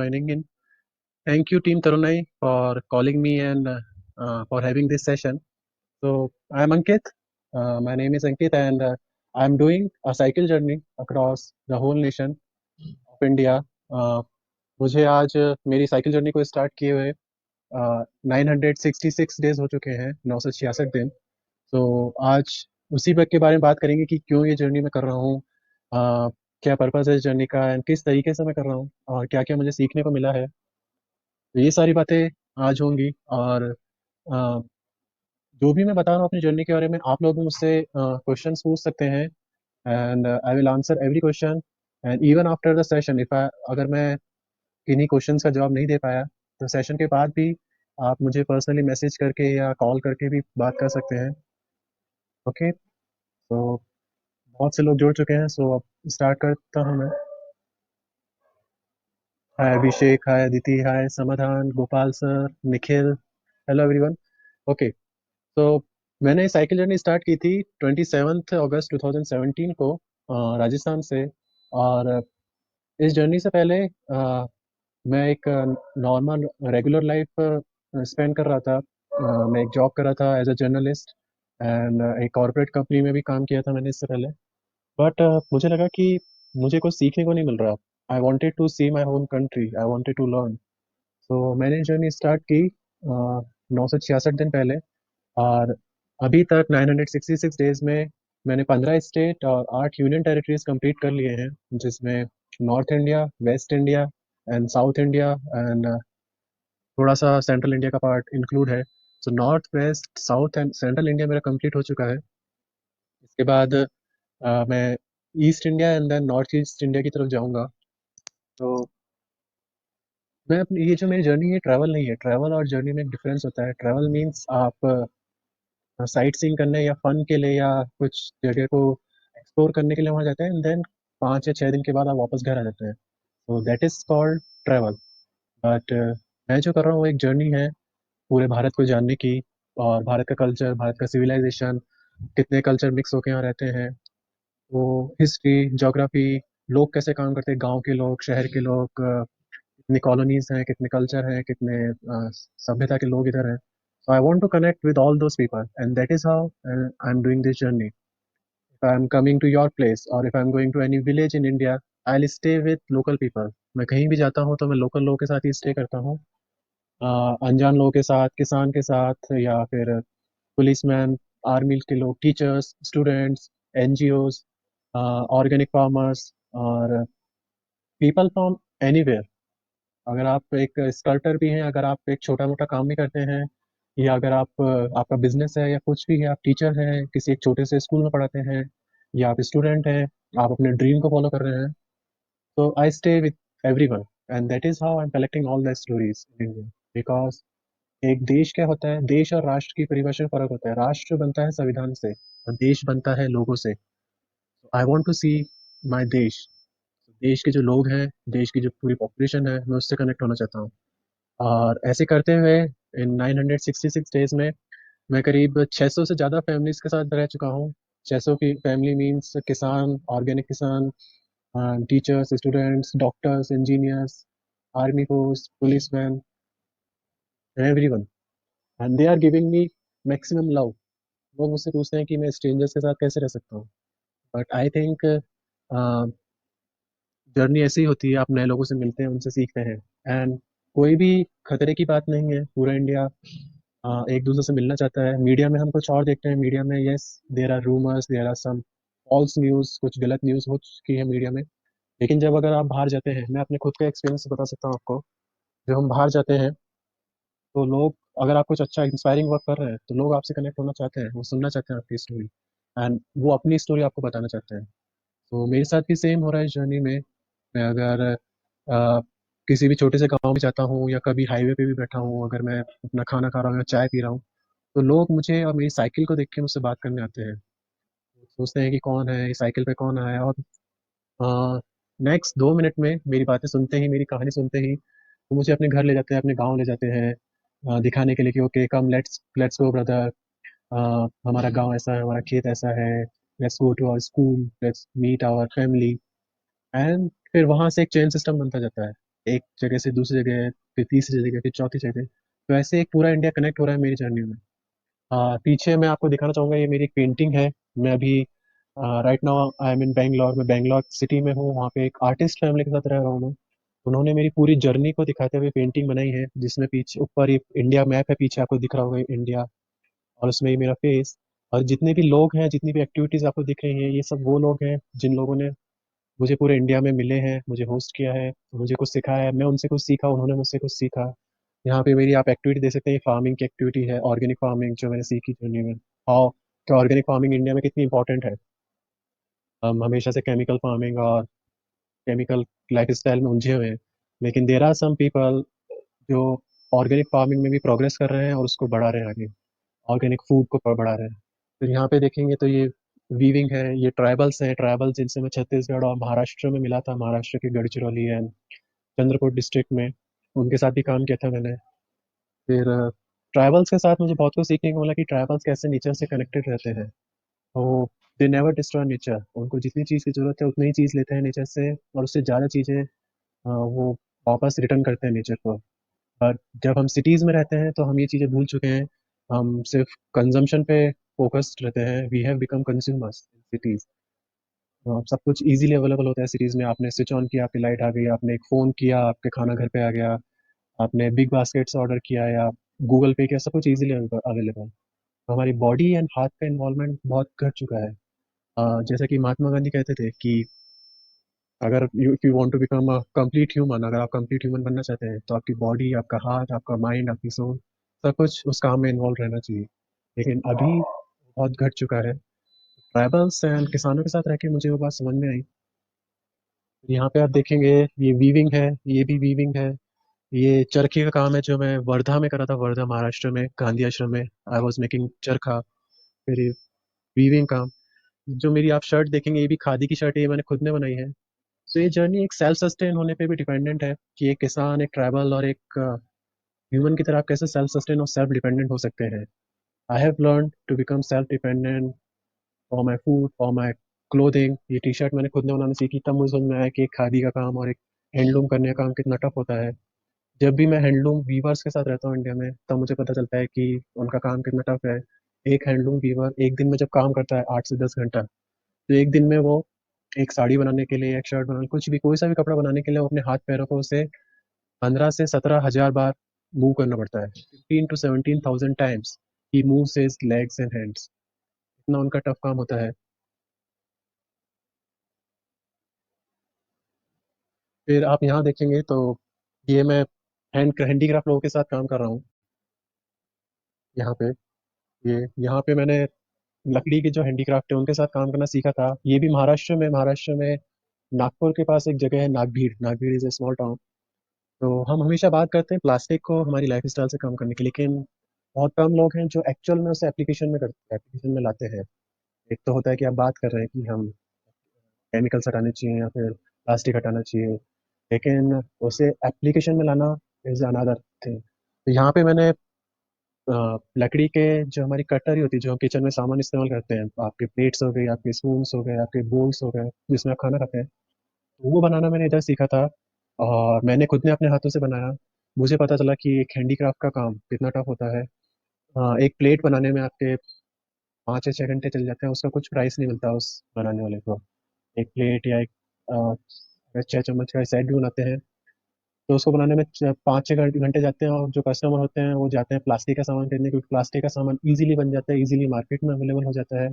joining in. Thank you, Team Tarunai, for calling me and for having this session. So, I'm Ankit. My name is Ankit, and I'm doing a cycle journey across the whole nation of India. Uh, मुझे आज मेरी cycle journey को start किए हुए 966 days हो चुके हैं, 966 दिन। तो आज उसी के बारे में बात करेंगे कि क्यों ये जर्नी मैं कर रहा हूँ, क्या पर्पज़ है इस जर्नी का एंड किस तरीके से मैं कर रहा हूँ और क्या क्या मुझे सीखने को मिला है। तो ये सारी बातें आज होंगी और अ, जो भी मैं बता रहा हूँ अपनी जर्नी के बारे में, आप लोग भी मुझसे क्वेश्चंस पूछ सकते हैं and I will answer every question. And even after the session, if अगर मैं किन्हीं क्वेश्चंस का जवाब नहीं दे पाया तो सेशन के बाद भी आप मुझे पर्सनली मैसेज करके या कॉल करके भी बात कर सकते हैं। ओके, तो बहुत से लोग जुड़ चुके हैं, सो अब स्टार्ट करता हूँ मैं। हाय अभिषेक, हाय अदिति, हाय समाधान, Gopal sir, Nikhil, hello everyone. Okay, तो मैंने साइकिल जर्नी स्टार्ट की थी 27 अगस्त 2017 को राजस्थान से। और इस जर्नी से पहले मैं एक नॉर्मल रेगुलर लाइफ स्पेंड कर रहा था। मैं एक जॉब कर रहा था एज अ जर्नलिस्ट एंड एक कॉर्पोरेट कंपनी में भी काम किया था मैंने इससे पहले। बट मुझे लगा कि मुझे कुछ सीखने को नहीं मिल रहा। I wanted to see my home country, I wanted to learn. तो मैंने जर्नी स्टार्ट की 966 दिन पहले। और अभी तक 966 डेज में मैंने 15 स्टेट और 8 यूनियन टेरिटरीज कंप्लीट कर लिए हैं, जिसमें north India, west India and south India and थोड़ा सा सेंट्रल इंडिया का पार्ट इंक्लूड है। So north, west, south and central India मेरा कंप्लीट हो चुका है। इसके बाद मैं east India and then north east India की तरफ जाऊंगा। तो मैं अपनी ये जो मेरी जर्नी है, ट्रैवल नहीं है। ट्रैवल और जर्नी में एक डिफरेंस होता है। ट्रैवल मीन्स आप साइट सीइंग करने या फन के लिए या कुछ जगह को एक्सप्लोर करने के लिए वहाँ जाते हैं एंड देन 5 या 6 दिन के बाद आप वापस घर आ जाते हैं। तो that is called travel. But मैं जो कर रहा हूँ वो एक जर्नी है पूरे भारत को जानने की, और भारत का कल्चर, भारत का सिविलाइजेशन, कितने कल्चर मिक्स होके यहाँ रहते हैं, वो हिस्ट्री, ज्योग्राफी, लोग कैसे काम करते हैं, गांव के लोग, शहर के लोग, कितनी कॉलोनीज हैं, कितने कल्चर हैं, कितने सभ्यता के लोग इधर हैं। So I want to connect with all those people, and that is how I'm doing this journey. If I'm coming to your place or if I'm going to any village in India, I'll stay with local people. मैं कहीं भी जाता हूँ तो मैं local लोगों के साथ ही स्टे करता हूँ। अनजान लोगों के साथ, किसान के साथ, या फिर पुलिसमैन, आर्मी के लोग, teachers, students, NGOs, organic farmers और पीपल फ्रॉम एनीवेयर। अगर आप एक स्कल्पटर भी हैं, अगर आप एक छोटा मोटा काम भी करते हैं, या अगर आप आपका बिजनेस है या कुछ भी है, आप टीचर हैं, किसी एक छोटे से स्कूल में पढ़ाते हैं, या आप स्टूडेंट हैं, आप अपने ड्रीम को फॉलो कर रहे हैं, तो I stay with every one and that is how I am collecting all the stories in India. Because एक देश क्या होता है, देश और राष्ट्र की परिभाषा में फर्क होता है। राष्ट्र बनता है संविधान से और देश बनता है लोगों से। आई वॉन्ट टू सी माई देश, देश के जो लोग हैं, देश की जो पूरी पॉपुलेशन है, मैं उससे कनेक्ट होना चाहता हूँ। और ऐसे करते हुए इन 966 डेज में मैं करीब 600 से ज़्यादा फैमिलीज के साथ रह चुका हूँ। 600 की फैमिली मीन्स किसान, ऑर्गेनिक किसान, teachers, students, doctors, engineers, army force, policeman, everyone, and they are giving me maximum love. लोग मुझसे पूछते हैं कि मैं स्ट्रेंजर्स के साथ कैसे रह सकता हूँ, बट आई थिंक जर्नी ऐसी होती है, आप नए लोगों से मिलते हैं, उनसे सीखते हैं। एंड कोई भी खतरे की बात नहीं है। पूरा इंडिया एक दूसरे से मिलना चाहता है। मीडिया में हम कुछ और देखते हैं। मीडिया में yes, there are rumours, there are some false news, कुछ गलत न्यूज़ हो चुकी है मीडिया में। लेकिन जब अगर आप बाहर जाते हैं, मैं अपने खुद का एक्सपीरियंस बता सकता हूँ आपको। जब हम बाहर जाते हैं तो लोग, अगर आप कुछ अच्छा इंस्पायरिंग वर्क कर रहे हैं तो लोग आपसे कनेक्ट होना चाहते हैं, वो सुनना चाहते हैं आपकी स्टोरी एंड वो अपनी स्टोरी आपको बताना चाहते हैं। तो मेरे साथ भी सेम हो रहा है इस जर्नी में। मैं अगर किसी भी छोटे से गांव में जाता हूँ या कभी हाईवे पे भी बैठा हूँ, अगर मैं अपना खाना खा रहा हूँ या चाय पी रहा हूँ, तो लोग मुझे और मेरी साइकिल को देख के मुझसे बात करने आते हैं। सोचते हैं कि कौन है ये, साइकिल पे कौन आया है। और नेक्स्ट 2 मिनट में मेरी बातें सुनते ही, मेरी कहानी सुनते ही वो मुझे अपने घर ले जाते हैं, अपने गाँव ले जाते हैं, दिखाने के लिए कि okay come, let's let's go brother, हमारा गाँव ऐसा है, हमारा खेत ऐसा है, let's go to our school, let's meet our family. And फिर वहाँ से एक चेन सिस्टम बनता जाता है। एक जगह से दूसरी जगह, फिर तीसरी जगह, फिर चौथी जगह। तो ऐसे एक पूरा इंडिया कनेक्ट हो रहा है मेरी जर्नी में। पीछे मैं आपको दिखाना चाहूँगा, ये मेरी एक पेंटिंग है। मैं अभी राइट नाउ आई एम इन बेंगलोर, मैं बेंगलोर सिटी में हूँ। वहाँ पे एक आर्टिस्ट फैमिली के साथ रह रहा हूँ मैं। उन्होंने मेरी पूरी जर्नी को दिखाते हुए पेंटिंग बनाई है, जिसमें पीछे ऊपर एक इंडिया मैप है, पीछे आपको दिख रहा होगा इंडिया, और उसमें ये मेरा फेस। और जितने भी लोग हैं, जितनी भी एक्टिविटीज आपको दिख रही हैं, ये सब वो लोग हैं जिन लोगों ने मुझे पूरे इंडिया में मिले हैं, मुझे होस्ट किया है, मुझे कुछ सिखाया है, मैं उनसे कुछ सीखा, उन्होंने मुझसे कुछ सीखा। यहाँ पे मेरी आप एक्टिविटी देख सकते हैं, फार्मिंग की एक्टिविटी है, ऑर्गेनिक फार्मिंग जो मैंने सीखी जर्नी में। हाउ कि ऑर्गेनिक फार्मिंग इंडिया में कितनी इंपॉर्टेंट है। हम हमेशा से केमिकल फार्मिंग और केमिकल लाइफ स्टाइल में उलझे हुए हैं, लेकिन देर आर सम पीपल जो ऑर्गेनिक फार्मिंग में भी प्रोग्रेस कर रहे हैं और उसको बढ़ा रहे हैं आगे, ऑर्गेनिक फूड को बढ़ा रहे हैं। फिर यहाँ पे देखेंगे तो ये वीविंग है, ये ट्राइबल्स हैं, ट्राइबल्स जिनसे मैं छत्तीसगढ़ और महाराष्ट्र में मिला था, महाराष्ट्र के गढ़चिरौली एंड चंद्रपुर डिस्ट्रिक्ट में, उनके साथ भी काम किया था मैंने। फिर ट्राइबल्स के साथ मुझे बहुत कुछ सीखने को मिला कि ट्राइबल्स कैसे नेचर से कनेक्टेड रहते हैं। तो दे नेवर डिस्ट्रॉय नेचर, उनको जितनी चीज़ की जरूरत है उतनी ही चीज़ लेते हैं नेचर से, और उससे ज़्यादा चीज़ें वो वापस रिटर्न करते हैं नेचर को। पर जब हम सिटीज़ में रहते हैं तो हम ये चीज़ें भूल चुके हैं, हम सिर्फ कंजम्पशन पे फोकस्ड रहते हैं। We have become consumers in cities. सब कुछ इजीली अवेलेबल होता है सिटीज़ में, आपने स्विच ऑन किया, आपकी लाइट आ गई, आपने एक फ़ोन किया, आपके खाना घर पे आ गया, आपने बिग बास्केट से ऑर्डर किया या गूगल पे किया, सब कुछ इजीली अवेलेबल। तो हमारी बॉडी एंड हाथ का इन्वॉल्वमेंट बहुत घट चुका है। जैसा कि महात्मा गांधी कहते थे कि अगर you if you want to become a complete human, अगर आप कंप्लीट ह्यूमन बनना चाहते हैं तो आपकी बॉडी, आपका हाथ, आपका माइंड, आपकी सोल, सब कुछ उस काम में इन्वॉल्व रहना चाहिए। लेकिन अभी बहुत घट चुका है। ट्राइबल्स एंड किसानों के साथ रह के मुझे वो बात समझ में आई। यहाँ पे आप देखेंगे, ये वीविंग है, ये भी वीविंग है। ये चरखे का काम है जो मैं वर्धा में करा था, वर्धा महाराष्ट्र में गांधी आश्रम में। आई वॉज मेकिंग चरखा। फिर ये वीविंग काम, जो मेरी आप शर्ट देखेंगे, ये भी खादी की शर्ट है, ये मैंने खुद ने बनाई है। तो ये जर्नी एक सेल्फ सस्टेन होने पे भी डिपेंडेंट है कि एक किसान, एक ट्राइबल और एक ह्यूमन की तरह आप कैसे सेल्फ सस्टेन और सेल्फ डिपेंडेंट हो सकते हैं। I have learn to become self dependent for my food, for my clothing. ये टी शर्ट मैंने खुद ने बनाना सीखी, तब मुझे समझ में आया कि एक खादी का काम और एक हैंडलूम करने का काम कितना टफ होता है। जब भी मैं हैंडलूम वीवर्स के साथ रहता हूँ इंडिया में, तब मुझे पता चलता है कि उनका काम कितना टफ है। एक हैंडलूम वीवर एक दिन में जब काम करता है 8 से 10 घंटा, तो एक दिन में वो एक साड़ी बनाने के लिए, एक शर्ट बनाने, कुछ भी, कोई सा भी कपड़ा बनाने के लिए वो अपने हाथ पैरों को उसे 15 से 17 हजार बार मूव करना पड़ता है। 15 to 17,000 times he moves his legs and hands. इतना उनका टफ काम होता है। फिर आप यहाँ देखेंगे तो ये मैं हैंडीक्राफ्ट लोगों के साथ काम कर रहा हूँ यहाँ पे। ये यहाँ पे मैंने लकड़ी के जो हैंडीक्राफ्ट है उनके साथ काम करना सीखा था। ये भी महाराष्ट्र में नागपुर के पास एक जगह है, Nagbhid. Nagbhid is a small town. तो हम हमेशा बात करते हैं प्लास्टिक को हमारी लाइफ स्टाइल से कम करने की, लेकिन बहुत कम लोग हैं जो एक्चुअल में उसे एप्लीकेशन में लाते हैं। एक तो होता है कि आप बात कर रहे हैं कि हम केमिकल्स हटाने चाहिए या फिर प्लास्टिक हटाना चाहिए, लेकिन उसे एप्लीकेशन में लाना इज अनदर थिंग। तो यहाँ पे मैंने लकड़ी के जो हमारी कटलरी होती है, जो हम किचन में सामान इस्तेमाल करते हैं, आपके प्लेट्स हो गए, आपके स्पून्स हो गए, आपके बोल्स हो गए, जिसमें आप खाना खाते हैं, तो वो बनाना मैंने इधर सीखा था और मैंने खुद ने अपने हाथों से बनाया। मुझे पता चला कि एक हैंडीक्राफ्ट का काम कितना टफ होता है। एक प्लेट बनाने में आपके 5 या 6 घंटे चल जाते हैं, उसका कुछ प्राइस नहीं मिलता उस बनाने वाले को। एक प्लेट या एक अगर 6 चम्मच का सेट भी बनाते हैं तो उसको बनाने में 5 6 घंटे जाते हैं, और जो कस्टमर होते हैं वो जाते हैं प्लास्टिक का सामान खरीदने, क्योंकि प्लास्टिक का सामान इजीली बन जाता है, इजीली मार्केट में अवेलेबल हो जाता है,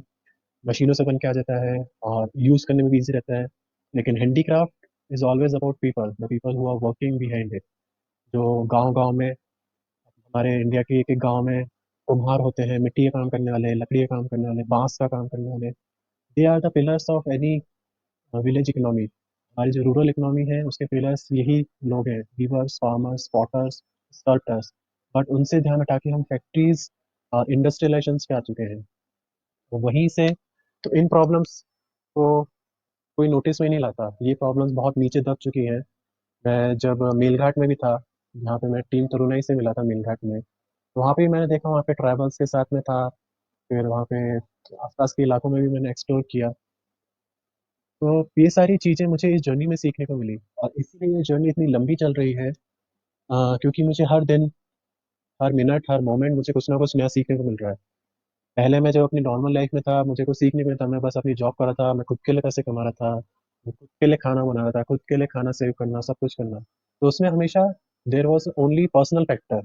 मशीनों से बन के आ जाता है और यूज़ करने में भी ईजी रहता है। लेकिन handicraft is always about people, the people who are working behind it. जो गांव गांव में, हमारे इंडिया के एक एक गांव में कुम्हार होते हैं, मिट्टी का काम करने वाले, लकड़ी का काम करने वाले, बांस का काम करने वाले। They are the pillars of any village economy. हमारी जो रूरल इकोनॉमी है उसके पिलर्स यही लोग हैं, weavers, farmers, potters, sculptors. But उनसे ध्यान हटा के हम फैक्ट्रीज, इंडस्ट्रियलाइजेशन पे आ चुके हैं। तो वहीं से, तो इन प्रॉब्लम्स को कोई नोटिस में नहीं लाता, ये प्रॉब्लम्स बहुत नीचे दब चुकी हैं। मैं जब मेलघाट में भी था, जहाँ पे मैं टीम तरुणाई से मिला था मेलघाट में, तो वहाँ पे भी मैंने देखा, वहाँ पे ट्राइबल्स के साथ में था। फिर वहाँ पे आसपास के इलाकों में भी मैंने एक्सप्लोर किया। तो ये सारी चीज़ें मुझे इस जर्नी में सीखने को मिली, और इसीलिए ये जर्नी इतनी लंबी चल रही है। क्योंकि मुझे हर दिन, हर मिनट, हर मोमेंट मुझे कुछ ना कुछ नया सीखने को मिल रहा है। पहले मैं जब अपनी नॉर्मल लाइफ में था, मुझे कुछ सीखने को नहीं था, मैं बस अपनी जॉब कर रहा था, मैं खुद के लिए पैसे कमा रहा था, मैं खुद के लिए खाना बना रहा था, खुद के लिए खाना सेव करना, सब कुछ करना। तो उसमें हमेशा there was only personal factor.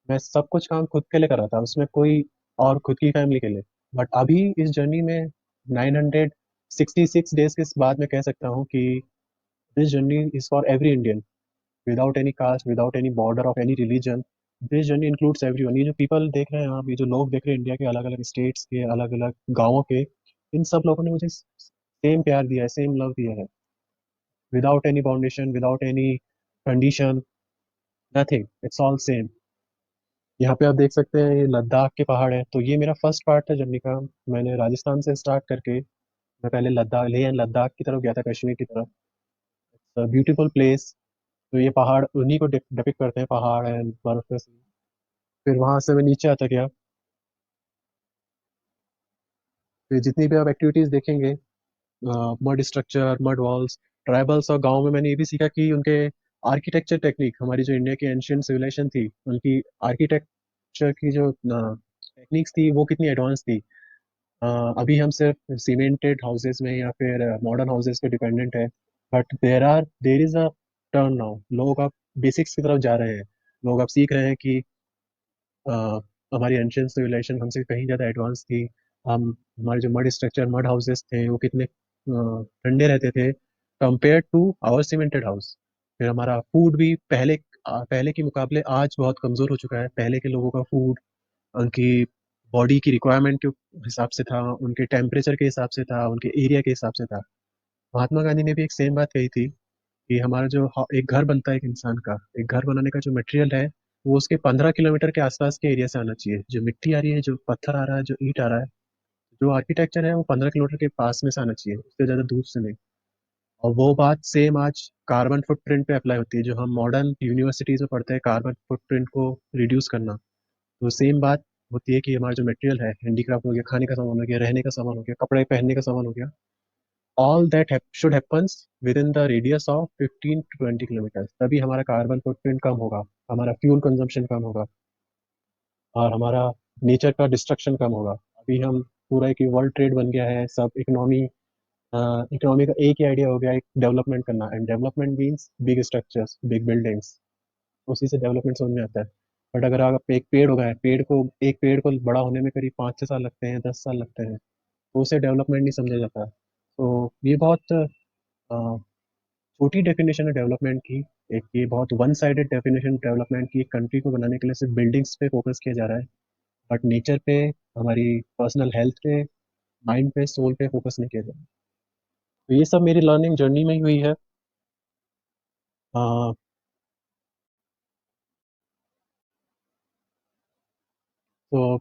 मैं सब कुछ काम खुद के लिए कर रहा था, उसमें कोई, और खुद की फैमिली के लिए। बट अभी इस जर्नी में 966 डेज के बाद मैं कह सकता हूँ कि this journey is for every Indian, without any caste, without any border of any religion. This journey includes everyone. ये जो पीपल देख रहे हैं आप, ये जो लोग देख रहे हैं इंडिया के अलग अलग स्टेट्स के, अलग अलग गाँवों के, इन सब लोगों ने मुझे सेम प्यार दिया है, सेम लव दिया है, without any boundation, without any condition, nothing, it's all same. यहाँ पे आप देख सकते हैं, ये लद्दाख के पहाड़ है। तो ये मेरा फर्स्ट पार्ट था जर्नी का। मैंने राजस्थान से स्टार्ट करके मैं पहले लद्दाख, लेह एंड लद्दाख की तरफ गया था, कश्मीर की तरफ। Beautiful place. तो ये पहाड़ उन्हीं को डिपिक्ट करते हैं, पहाड़ एंड बर्फ का scene। फिर वहां से मैं नीचे आता गया। फिर जितनी भी आप एक्टिविटीज देखेंगे, mud structure, mud walls, tribals और गांव में, मैंने ये भी सीखा कि उनके आर्किटेक्चर टेक्निक, हमारी जो इंडिया की एंशियंट सिविलाइजेशन थी, उनकी आर्किटेक्चर की जो टेक्निक्स थी वो कितनी एडवांस थी। अभी हम सिर्फ सीमेंटेड हाउसेस में या फिर मॉडर्न हाउसेस पे डिपेंडेंट है। But there is a turn now, लोग अब बेसिक्स की तरफ जा रहे हैं। लोग अब सीख रहे हैं कि अ, हमारी एंशियंट सिविलाइजेशन हमसे कहीं ज़्यादा एडवांस थी। हम, हमारे जो मड स्ट्रक्चर, मड हाउसेस थे, वो कितने ठंडे रहते थे compare to our cemented house. फिर हमारा फूड भी पहले के मुकाबले आज बहुत कमज़ोर हो चुका है। पहले के लोगों का फूड उनकी बॉडी की रिक्वायरमेंट के हिसाब से था, उनके टेम्परेचर के हिसाब से था, उनके एरिया के हिसाब से था। महात्मा गांधी ने भी एक सेम बात कही थी कि हमारा जो एक घर बनता है, एक इंसान का एक घर बनाने का जो मटेरियल है, वो उसके 15 किलोमीटर के आसपास के एरिया से आना चाहिए। जो मिट्टी आ रही है, जो पत्थर आ रहा है, जो ईंट आ रहा है, जो आर्किटेक्चर है, वो 15 किलोमीटर के पास में से आना चाहिए, उससे ज़्यादा दूर से नहीं। और वो बात सेम आज कार्बन फुटप्रिंट पे अप्लाई होती है, जो हम मॉडर्न यूनिवर्सिटीज में पढ़ते हैं, कार्बन फुटप्रिंट को रिड्यूस करना। तो सेम बात होती है कि हमारा जो मटेरियल है, हैंडीक्राफ्ट हो गया, खाने का सामान हो गया, रहने का सामान हो गया, कपड़े पहनने का सामान हो गया, all that should happens with in the radius of 15 to 20 kilometre. तभी हमारा कार्बन फुटप्रिंट कम होगा, हमारा फ्यूल कंजम्पशन कम होगा, और हमारा नेचर का डिस्ट्रक्शन कम होगा। अभी हम पूरा एक वर्ल्ड ट्रेड बन गया है, सब इकोनॉमी, इकोनॉमी का एक ही आइडिया हो गया है, डेवलपमेंट करना। And development means big structures, big buildings, उसी से डेवलपमेंट समझ में आता है। बट अगर आप, एक पेड़ हो गया है, एक पेड़ को बड़ा होने में करीब 5-6 साल लगते हैं, 10 साल लगते हैं, तो उसे डेवलपमेंट नहीं समझा जाता। तो ये बहुत छोटी डेफिनेशन है डेवलपमेंट की। एक ये बहुत वन साइडेड डेफिनेशन डेवलपमेंट की, एक कंट्री को बनाने के लिए सिर्फ बिल्डिंग्स पे फोकस किया जा रहा है, बट नेचर पे, हमारी पर्सनल हेल्थ पे, माइंड पे, सोल पे फोकस नहीं किया जा रहा। तो ये सब मेरी लर्निंग जर्नी में ही हुई है। अ, तो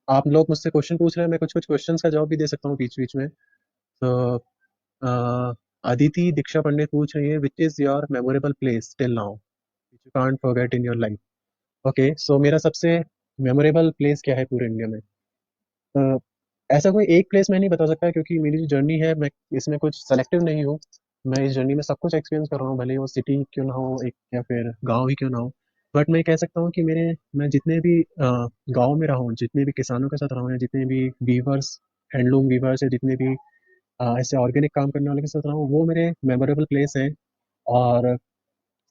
आप लोग मुझसे क्वेश्चन पूछ रहे हैं, मैं कुछ कुछ क्वेश्चंस का जवाब भी दे सकता हूँ बीच बीच में। तो अदिति दीक्षा पंडित पूछ रही है, which is your memorable place till now which you can't forget in your life. Okay, so मेरा सबसे मेमोरेबल प्लेस क्या है पूरे इंडिया में? अ, ऐसा कोई एक प्लेस मैं नहीं बता सकता, क्योंकि मेरी जो जर्नी है, मैं इसमें कुछ सेलेक्टिव नहीं हूँ। मैं इस जर्नी में सब कुछ एक्सपीरियंस कर रहा हूँ, भले ही वो सिटी क्यों ना हो एक, या फिर गांव ही क्यों ना हो। बट मैं कह सकता हूँ कि मैं जितने भी गांव में रहा हूँ, जितने भी किसानों के साथ रहा हूँ, या जितने भी वीवर्स, हैंडलूम वीवर्स, या जितने भी ऐसे ऑर्गेनिक काम करने वाले के साथ रहा हूँ, वो मेरे मेमोरेबल प्लेस हैं। और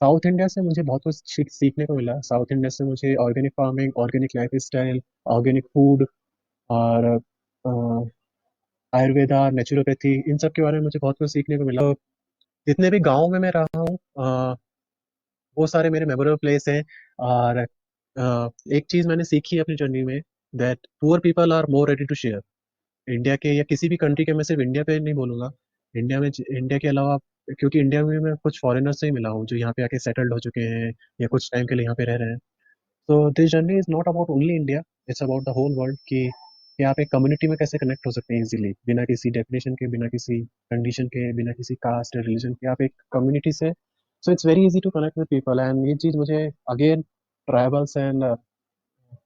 साउथ इंडिया से मुझे बहुत कुछ सीखने को मिला। साउथ इंडिया से मुझे organic farming, organic life style, organic food, और आयुर्वेदा, नेचुरोपैथी, इन सब के बारे में मुझे बहुत कुछ सीखने को मिला। तो जितने भी गांव में मैं रहा हूँ, वो सारे मेरे मेमोरेबल प्लेस हैं। और एक चीज़ मैंने सीखी है अपनी जर्नी में, that poor people are more ready to share. India के या किसी भी कंट्री के, मैं सिर्फ इंडिया पे नहीं बोलूंगा, इंडिया के अलावा, क्योंकि इंडिया में मैं कुछ फॉरेनर्स से ही मिला हूँ जो यहाँ पे आके सेटल्ड हो चुके हैं, या कुछ टाइम के लिए यहाँ पे रह रहे हैं। तो this journey is not about only India, it's about the whole world, कि आप एक कम्युनिटी में कैसे कनेक्ट हो सकते हैं इजीली, बिना किसी डेफिनेशन के, बिना किसी कंडीशन के, बिना किसी कास्ट या रिलीजन के, आप एक कम्युनिटी से। So it's very easy to connect with people. And ये चीज़ मुझे again tribals and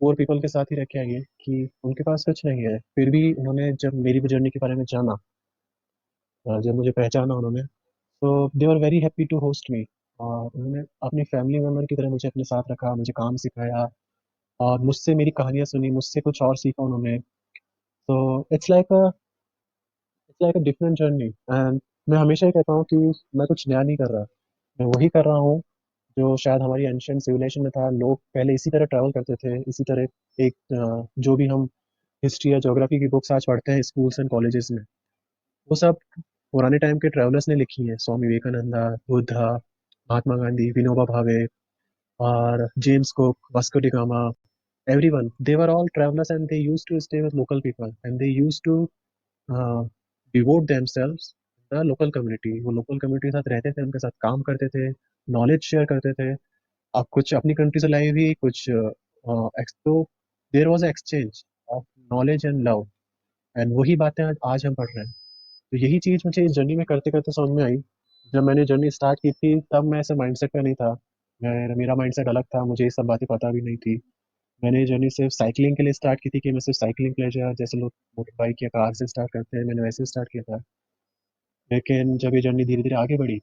poor people के साथ ही रह के आई है, कि उनके पास कुछ नहीं है, फिर भी उन्होंने जब मेरी जर्नी के बारे में जाना, जब मुझे पहचाना उन्होंने, तो they were very happy to host me. और उन्होंने अपनी फैमिली मेम्बर की तरह मुझे अपने साथ रखा, मुझे काम सिखाया और मुझसे मेरी कहानियाँ सुनी, मुझसे कुछ और सीखा उन्होंने। तो it's like a different journey. And मैं हमेशा ही कहता हूँ कि मैं कुछ नया नहीं कर रहा, मैं वही कर रहा हूँ जो शायद हमारी एंशियंट सिविलाइजेशन में था। लोग पहले इसी तरह ट्रैवल करते थे, इसी तरह एक जो भी हम हिस्ट्री या ज्योग्राफी की बुक्स आज पढ़ते हैं स्कूल्स एंड कॉलेजेस में, वो सब पुराने टाइम के ट्रैवलर्स ने लिखी है। स्वामी विवेकानंदा, बुद्धा, महात्मा गांधी, विनोबा भावे और James cook, Vasco D gamma, everyone, they were all travelers and they used to stay with local people and they used to uh, devote themselves the local community। वो local community के साथ रहते थे, उनके साथ काम करते थे, नॉलेज शेयर करते थे। अब कुछ अपनी कंट्री से लाई हुई कुछ तो there was exchange of knowledge and love. And वही बातें आज हम पढ़ रहे हैं। तो यही चीज़ मुझे इस जर्नी में करते करते समझ में आई। जब मैंने जर्नी स्टार्ट की थी तब मैं ऐसे माइंडसेट का नहीं था, मेरा माइंडसेट अलग था, मुझे ये सब बातें पता भी नहीं थी। मैंने ये जर्नी सिर्फ साइकिलिंग के लिए स्टार्ट की थी कि मैं सिर्फ साइकिलिंग प्लेजर, जैसे लोग मोटर बाइक या कार से स्टार्ट करते हैं, मैंने वैसे स्टार्ट किया था। लेकिन जब ये जर्नी धीरे धीरे आगे बढ़ी,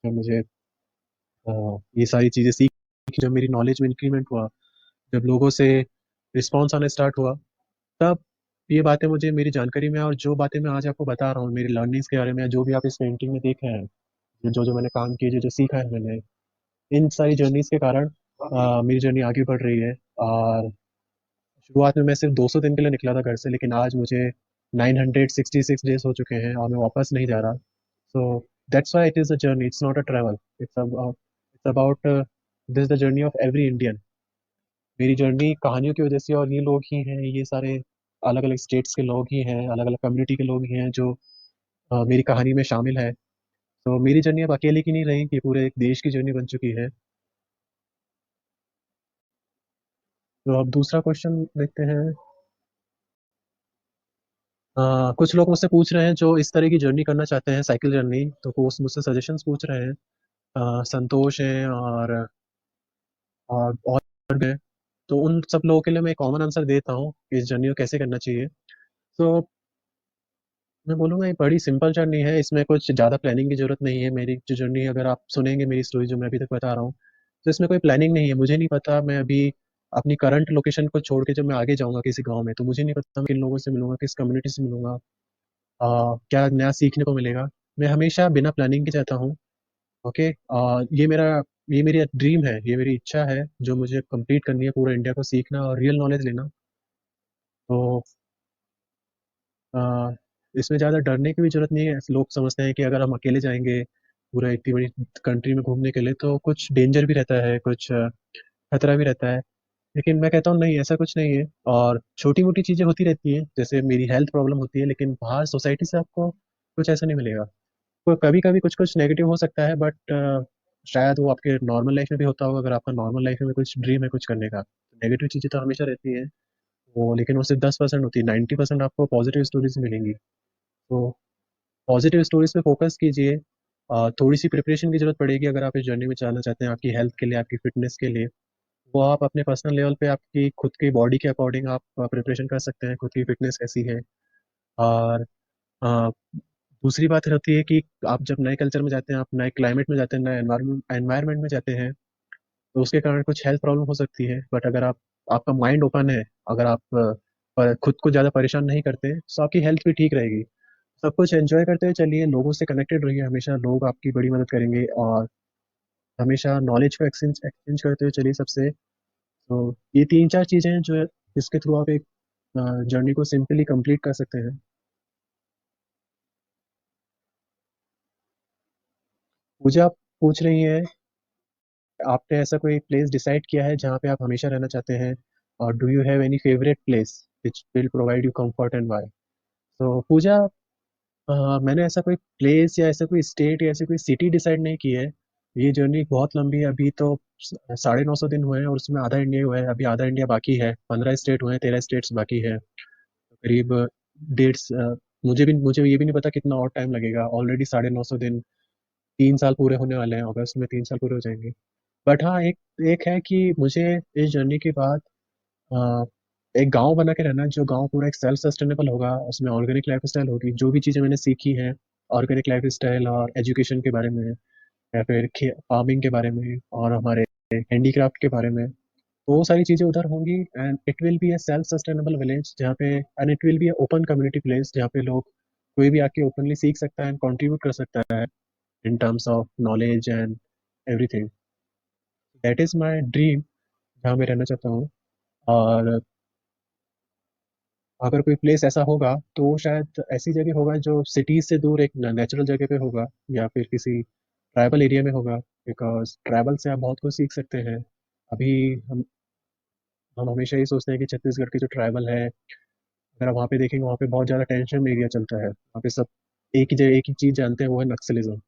जब मुझे अ, ये सारी चीज़ें सीखी, जब मेरी नॉलेज में इंक्रीमेंट हुआ, जब लोगों से रिस्पॉन्स आना स्टार्ट हुआ, तब ये बातें मुझे मेरी जानकारी में, और जो बातें मैं आज आपको बता रहा हूँ मेरी लर्निंग्स के बारे में, जो भी आप इस पेंटिंग में देख रहे हैं, जो जो मैंने काम किए, जो जो सीखा है मैंने, इन सारी जर्नीज के कारण मेरी जर्नी आगे बढ़ रही है। और शुरुआत में मैं सिर्फ 200 दिन के लिए निकला था घर से, लेकिन आज मुझे 966 डेज हो चुके हैं और मैं वापस नहीं जा रहा। सो that's why it is a journey, it's not a travel. It's about this the journey of every Indian. मेरी जर्नी कहानियों की वजह से, और ये लोग ही हैं, ये सारे अलग अलग स्टेट्स के लोग ही हैं, अलग अलग कम्युनिटी के लोग ही हैं जो मेरी कहानी में शामिल है। तो मेरी जर्नी अब अकेले की नहीं रही कि पूरे एक देश की जर्नी बन चुकी है। तो अब दूसरा क्वेश्चन देखते हैं। कुछ लोग मुझसे पूछ रहे हैं जो इस तरह की जर्नी करना चाहते हैं, साइकिल जर्नी, तो वो मुझसे सजेशंस पूछ रहे हैं। संतोष हैं और भी हैं। तो उन सब लोगों के लिए मैं एक कॉमन आंसर देता हूँ कि इस जर्नी को कैसे करना चाहिए। तो मैं बोलूँगा ये बड़ी सिंपल जर्नी है, इसमें कुछ ज़्यादा प्लानिंग की ज़रूरत नहीं है। मेरी जो जर्नी है, अगर आप सुनेंगे मेरी स्टोरी जो मैं अभी तक बता रहा हूँ, तो इसमें कोई प्लानिंग नहीं है। मुझे नहीं पता मैं अभी अपनी करंट लोकेशन को छोड़ के जब मैं आगे जाऊँगा किसी गाँव में, तो मुझे नहीं पता मैं किन लोगों से मिलूंगा, किस कम्युनिटी से मिलूंगा, क्या नया सीखने को मिलेगा। मैं हमेशा बिना प्लानिंग के जाता हूँ। ओके, ये मेरी ड्रीम है, ये मेरी इच्छा है जो मुझे कंप्लीट करनी है, पूरा इंडिया को सीखना और रियल नॉलेज लेना। तो आ, इसमें ज़्यादा डरने की भी जरूरत नहीं है। लोग समझते हैं कि अगर हम अकेले जाएंगे पूरा इतनी बड़ी कंट्री में घूमने के लिए तो कुछ डेंजर भी रहता है, कुछ खतरा भी रहता है। लेकिन मैं कहता हूँ नहीं, ऐसा कुछ नहीं है। और छोटी मोटी चीज़ें होती रहती हैं, जैसे मेरी हेल्थ प्रॉब्लम होती है, लेकिन बाहर सोसाइटी से आपको कुछ ऐसा नहीं मिलेगा। तो कभी कभी कुछ कुछ नेगेटिव हो सकता है, बट शायद वो आपके नॉर्मल लाइफ में भी होता होगा। अगर आपका नॉर्मल लाइफ में कुछ ड्रीम है कुछ करने का, नेगेटिव चीज़ें तो हमेशा रहती हैं वो, लेकिन वो सिर्फ 10% होती है, 90% आपको पॉजिटिव स्टोरीज मिलेंगी। तो पॉजिटिव स्टोरीज पे फोकस कीजिए। थोड़ी सी प्रिपरेशन की जरूरत पड़ेगी अगर आप इस जर्नी में जाना चाहते हैं, आपकी हेल्थ के लिए, आपकी फिटनेस के लिए। वो आप अपने पर्सनल लेवल पे आपकी खुद की बॉडी के अकॉर्डिंग आप प्रिपरेशन कर सकते हैं, खुद की फिटनेस कैसी है। और अ, दूसरी बात रहती है कि आप जब नए कल्चर में जाते हैं, आप नए क्लाइमेट में जाते हैं, नए एनवायरनमेंट में जाते हैं, तो उसके कारण कुछ हेल्थ प्रॉब्लम हो सकती है। बट अगर आपका माइंड ओपन है, अगर आप खुद को ज़्यादा परेशान नहीं करते, तो आपकी हेल्थ भी ठीक रहेगी। सब कुछ एंजॉय करते हुए चलिए, लोगों से कनेक्टेड रहिए, हमेशा लोग आपकी बड़ी मदद करेंगे। और हमेशा नॉलेज को एक्सचेंज एक्सचेंज करते हुए चलिए सबसे। तो ये तीन चार चीज़ें हैं जो जिसके थ्रू आप एक जर्नी को सिंपली कंप्लीट कर सकते हैं। मुझे आप पूछ रही हैं, आपने ऐसा कोई प्लेस डिसाइड किया है जहाँ पे आप हमेशा रहना चाहते हैं, और do you have any favourite place which will provide you comfort and why? तो पूजा, मैंने ऐसा कोई प्लेस या ऐसा कोई स्टेट या ऐसी कोई सिटी डिसाइड नहीं की है। ये जर्नी बहुत लंबी है, अभी तो 950 दिन हुए हैं और उसमें आधा इंडिया हुआ है, अभी आधा इंडिया बाकी है, 15 स्टेट हुए हैं, 13 स्टेट्स बाकी है। करीब डेढ़ मुझे ये भी नहीं पता कितना और टाइम लगेगा। ऑलरेडी 950 दिन, 3 साल पूरे होने वाले हैं, अगस्त में 3 साल पूरे हो जाएंगे। बट हाँ, एक एक है कि मुझे इस जर्नी के बाद अ, एक गांव बना के रहना है, जो गांव पूरा एक सेल्फ सस्टेनेबल होगा, उसमें ऑर्गेनिक लाइफ स्टाइल होगी, जो भी चीज़ें मैंने सीखी हैं ऑर्गेनिक लाइफ स्टाइल और एजुकेशन के बारे में, या फिर फार्मिंग के बारे में, और हमारे हैंडीक्राफ्ट के बारे में। तो वो सारी चीज़ें उधर होंगी, and it will be A self sustainable village जहाँ पे, and it will be A open community place जहाँ पे लोग कोई भी आके ओपनली सीख सकता है एंड कंट्रीब्यूट कर सकता है in terms of knowledge and everything. That is my dream, जहाँ मैं रहना चाहता हूँ। और अगर कोई प्लेस ऐसा होगा तो वो शायद ऐसी जगह होगा जो सिटीज से दूर एक नेचुरल जगह पे होगा, या फिर किसी ट्राइबल एरिया में होगा, बिकॉज ट्रैवल से आप बहुत कुछ सीख सकते हैं। अभी हम हम हमेशा ये सोचते हैं कि छत्तीसगढ़ के जो ट्राइबल है, अगर आप वहाँ पे देखेंगे, वहाँ पे बहुत ज़्यादा टेंशन एरिया चलता है, वहाँ पे सब एक ही जगह एक ही चीज़ जानते हैं, वो है नक्सलिज्म।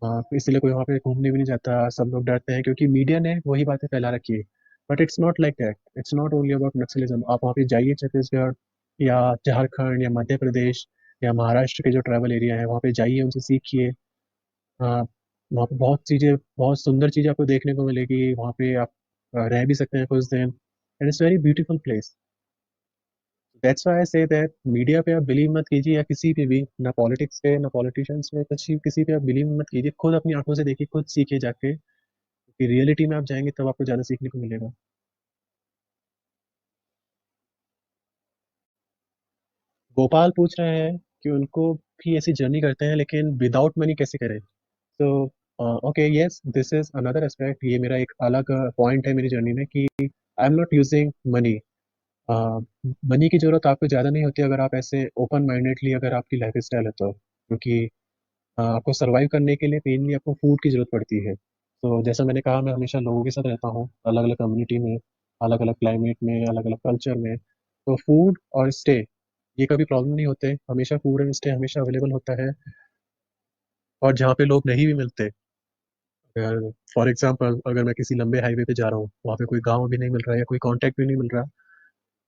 हाँ, तो इसलिए कोई वहाँ पे घूमने भी नहीं जाता, सब लोग डरते हैं क्योंकि मीडिया ने वही बातें फैला रखी है। But it's not like that, it's not only about Naxalism. आप वहाँ पे जाइए, छत्तीसगढ़ या झारखंड या मध्य प्रदेश या महाराष्ट्र के जो ट्राइबल एरिया है, वहाँ पे जाइए, उनसे सीखिए। हाँ, वहाँ पे बहुत चीज़ें, बहुत सुंदर चीज़ें आपको देखने को मिलेगी। वहाँ पे आप रह भी सकते हैं कुछ दिन, and it's very beautiful place. That's why I say that media पे आप बिलीव मत कीजिए, या किसी पे भी, ना पॉलिटिक्स पे ना पॉलिटिशियंस पे, कुछ किसी पे आप बिलीव मत कीजिए। खुद अपनी आंखों से देखिए, खुद सीखिए जाके, कि रियलिटी में आप जाएंगे तब आपको ज़्यादा सीखने को मिलेगा। गोपाल पूछ रहे हैं कि उनको भी ऐसी जर्नी करते हैं लेकिन विदाउट मनी कैसे करें। तो okay, yes, this is another aspect. ये मेरा एक अलग पॉइंट है मेरी जर्नी में कि I am not using money. Money की जरूरत आपको ज़्यादा नहीं होती अगर आप ऐसे ओपन माइंडेडली, अगर आपकी लाइफ स्टाइल है तो, क्योंकि आपको सरवाइव करने के लिए मेनली आपको फूड की जरूरत पड़ती है। तो जैसा मैंने कहा, मैं हमेशा लोगों के साथ रहता हूँ, अलग अलग कम्युनिटी में, अलग अलग क्लाइमेट में, अलग अलग कल्चर में। तो फूड और स्टे, ये कभी प्रॉब्लम नहीं होते, हमेशा फूड एंड स्टे हमेशा अवेलेबल होता है। और जहाँ पे लोग नहीं भी मिलते, अगर फॉर एग्जांपल अगर मैं किसी लंबे हाईवे पे जा रहा हूँ, वहाँ पे कोई गाँव भी नहीं मिल रहा है या कोई कांटेक्ट भी नहीं मिल रहा,